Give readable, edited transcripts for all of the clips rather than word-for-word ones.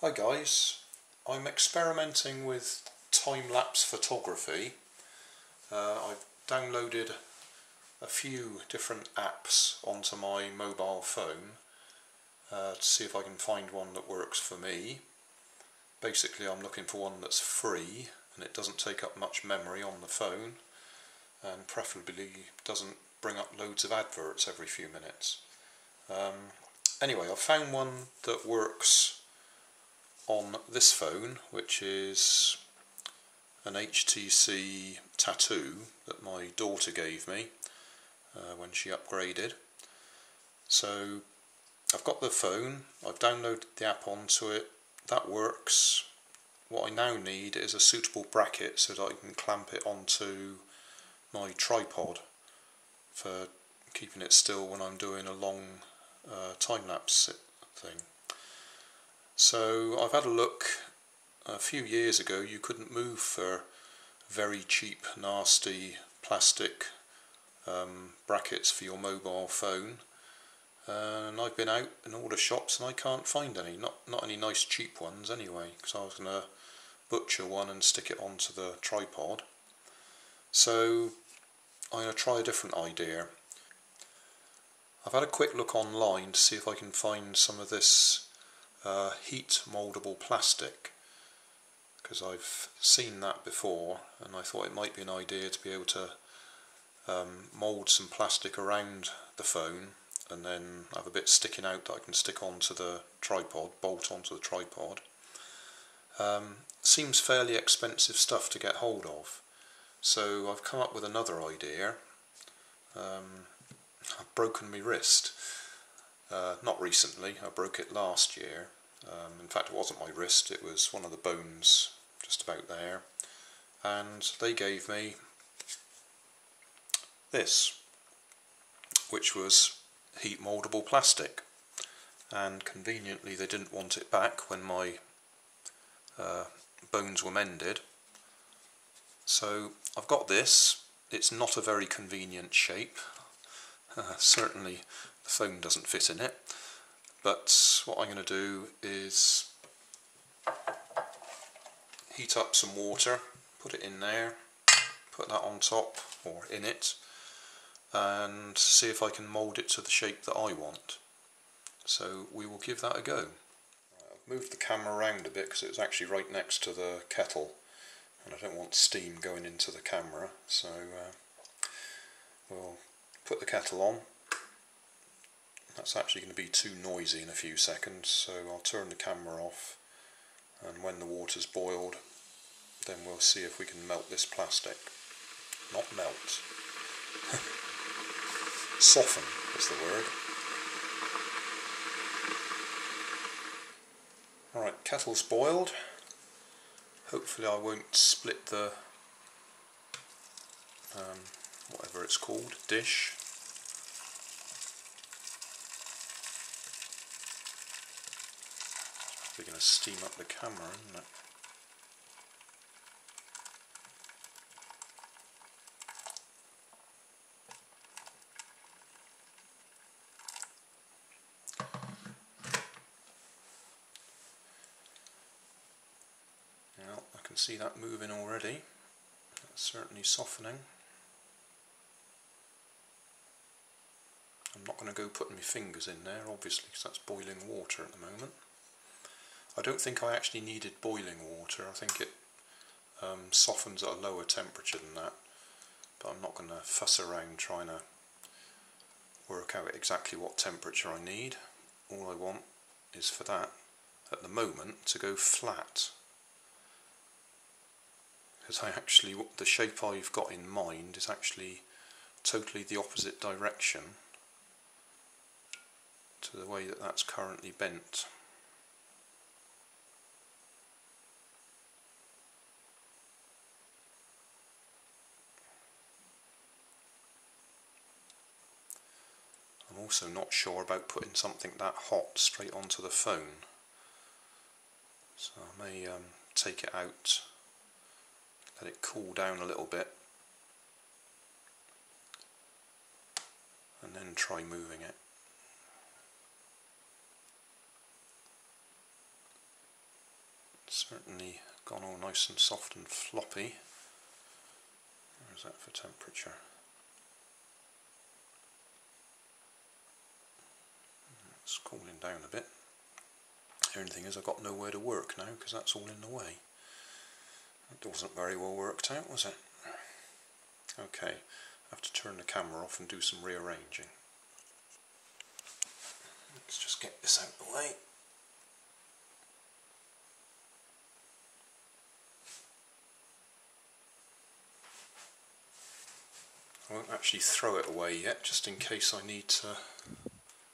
Hi guys, I'm experimenting with time-lapse photography. I've downloaded a few different apps onto my mobile phone to see if I can find one that works for me. Basically I'm looking for one that's free and it doesn't take up much memory on the phone and preferably doesn't bring up loads of adverts every few minutes. Anyway, I found one that works on this phone, which is an HTC Tattoo that my daughter gave me when she upgraded. So I've got the phone, I've downloaded the app onto it, that works. What I now need is a suitable bracket so that I can clamp it onto my tripod for keeping it still when I'm doing a long time-lapse thing. So I've had a look. A few years ago you couldn't move for very cheap, nasty plastic brackets for your mobile phone, and I've been out in all the shops and I can't find any, not any nice cheap ones anyway, because I was going to butcher one and stick it onto the tripod. So I'm going to try a different idea. I've had a quick look online to see if I can find some of this heat mouldable plastic, because I've seen that before and I thought it might be an idea to be able to mould some plastic around the phone and then have a bit sticking out that I can stick onto the tripod, bolt onto the tripod. Seems fairly expensive stuff to get hold of, so I've come up with another idea. I've broken my wrist. Not recently, I broke it last year. In fact it wasn't my wrist, it was one of the bones just about there, and they gave me this, which was heat mouldable plastic, and conveniently they didn't want it back when my bones were mended. So I've got this. It's not a very convenient shape. Certainly the phone doesn't fit in it, but what I'm going to do is heat up some water, put it in there, put that on top or in it, and see if I can mould it to the shape that I want. So we will give that a go. I've moved the camera around a bit because it was actually right next to the kettle and I don't want steam going into the camera, so we'll put the kettle on. That's actually going to be too noisy in a few seconds, so I'll turn the camera off, and when the water's boiled then we'll see if we can melt this plastic. Not melt. Soften is the word. Alright, kettle's boiled. Hopefully I won't split the whatever it's called, dish. We're going to steam up the camera, isn't it? Now I can see that moving already. That's certainly softening. I'm not going to go putting my fingers in there obviously because that's boiling water at the moment. I don't think I actually needed boiling water. I think it softens at a lower temperature than that, but I'm not going to fuss around trying to work out exactly what temperature I need. All I want is for that at the moment to go flat, because the shape I've got in mind is actually totally the opposite direction to the way that that's currently bent. I'm also not sure about putting something that hot straight onto the phone, so I may take it out, let it cool down a little bit, and then try moving it. certainly gone all nice and soft and floppy. Where's that for temperature? It's cooling down a bit. The only thing is I've got nowhere to work now because that's all in the way. That wasn't very well worked out, was it? Okay, I have to turn the camera off and do some rearranging. Let's just get this out of the way. I won't actually throw it away yet, just in case I need to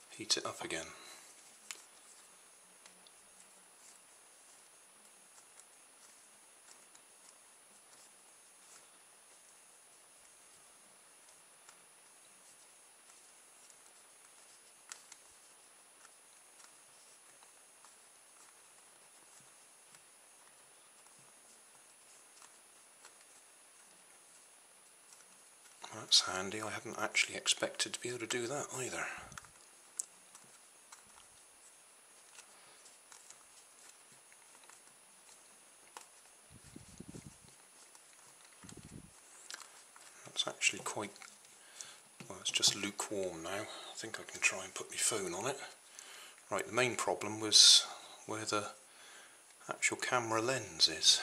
heat it up again. That's handy, I hadn't actually expected to be able to do that either. That's actually quite, well, it's just lukewarm now. I think I can try and put my phone on it. Right, the main problem was where the actual camera lens is.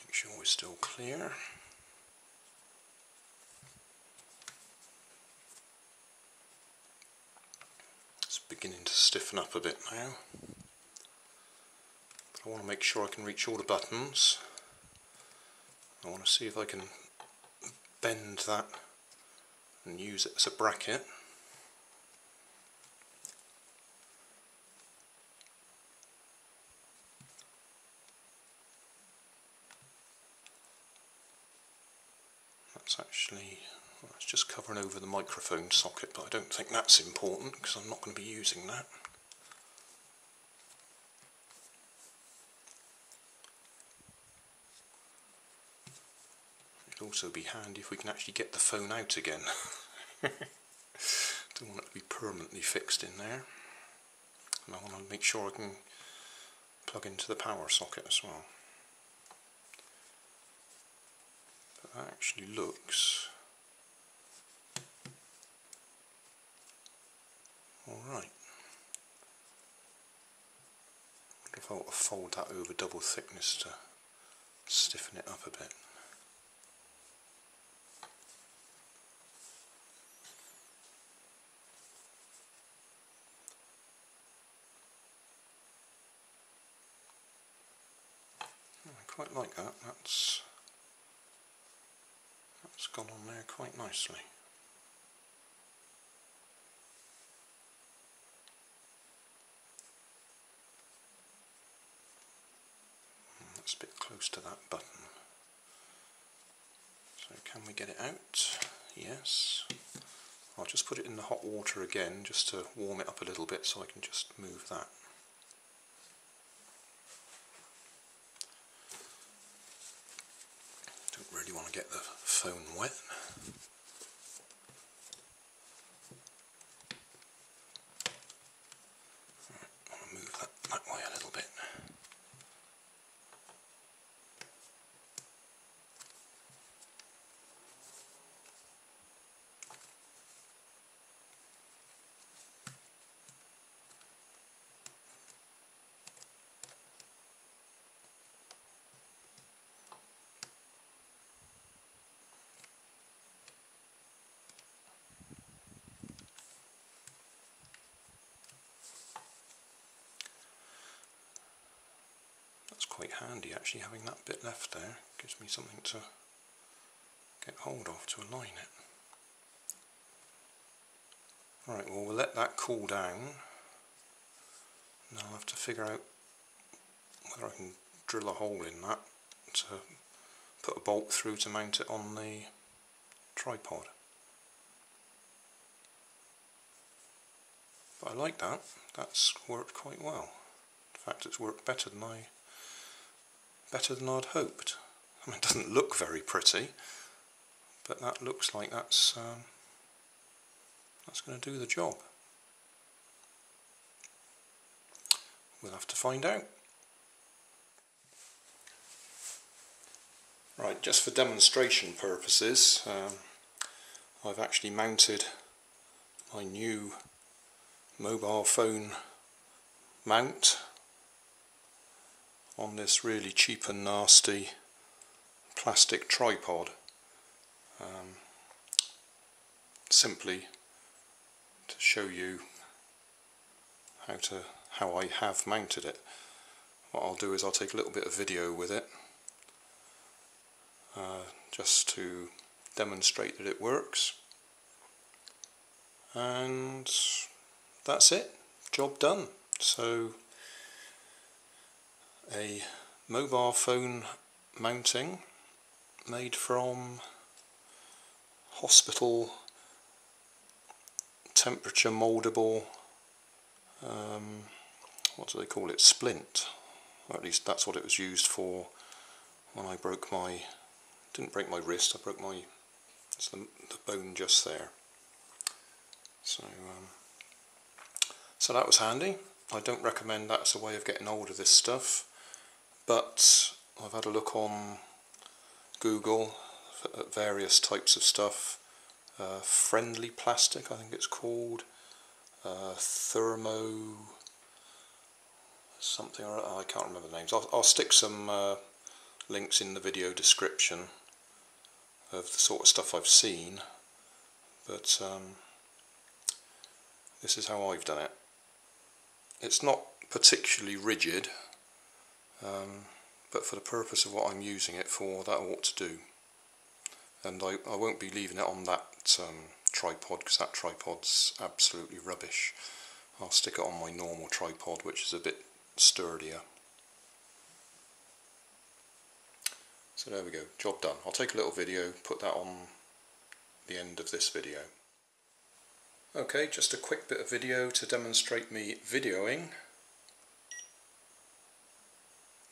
Make sure we're still clear. It's beginning to stiffen up a bit now. I want to make sure I can reach all the buttons. I want to see if I can bend that and use it as a bracket. That's actually, well, it's just covering over the microphone socket, but I don't think that's important because I'm not going to be using that. It'd also be handy if we can actually get the phone out again. Don't want it to be permanently fixed in there. And I want to make sure I can plug into the power socket as well. But that actually looks alright. If I were to fold that over double thickness to stiffen it up a bit. I quite like that. That's gone on there quite nicely. That's a bit close to that button. So can we get it out? Yes. I'll just put it in the hot water again just to warm it up a little bit so I can just move that. Don't really want to get the phone wet. I want to move that way a little bit. That's quite handy actually, having that bit left there. Gives me something to get hold of to align it. Right, well we'll let that cool down. Now I'll have to figure out whether I can drill a hole in that to put a bolt through to mount it on the tripod. But I like that. That's worked quite well. In fact, it's worked better than I'd hoped. I mean, it doesn't look very pretty, but that looks like that's going to do the job. We'll have to find out. Right, just for demonstration purposes, I've actually mounted my new mobile phone mount on this really cheap and nasty plastic tripod, simply to show you how I have mounted it. What I'll do is I'll take a little bit of video with it, just to demonstrate that it works, and that's it, job done. So a mobile phone mounting made from hospital temperature mouldable, what do they call it, splint, or at least that's what it was used for when I broke my, didn't break my wrist, I broke my, it's the bone just there. So that was handy. I don't recommend that as a way of getting hold of this stuff, but I've had a look on Google at various types of stuff. Friendly plastic, I think it's called, thermo something, or I can't remember the names. I'll stick some links in the video description of the sort of stuff I've seen, but this is how I've done it. It's not particularly rigid, but for the purpose of what I'm using it for, that ought to do. And I won't be leaving it on that tripod, because that tripod's absolutely rubbish. I'll stick it on my normal tripod, which is a bit sturdier. So there we go, job done. I'll take a little video, put that on the end of this video. Okay, just a quick bit of video to demonstrate me videoing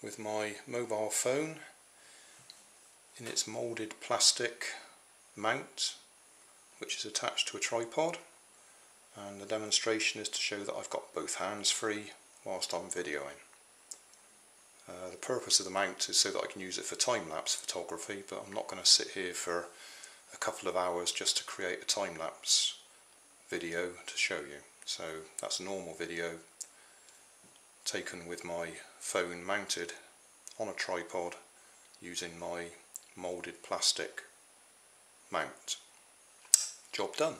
with my mobile phone in its moulded plastic mount, which is attached to a tripod, and the demonstration is to show that I've got both hands free whilst I'm videoing. The purpose of the mount is so that I can use it for time-lapse photography, but I'm not going to sit here for a couple of hours just to create a time-lapse video to show you. So that's a normal video taken with my phone mounted on a tripod using my moulded plastic mount. Job done.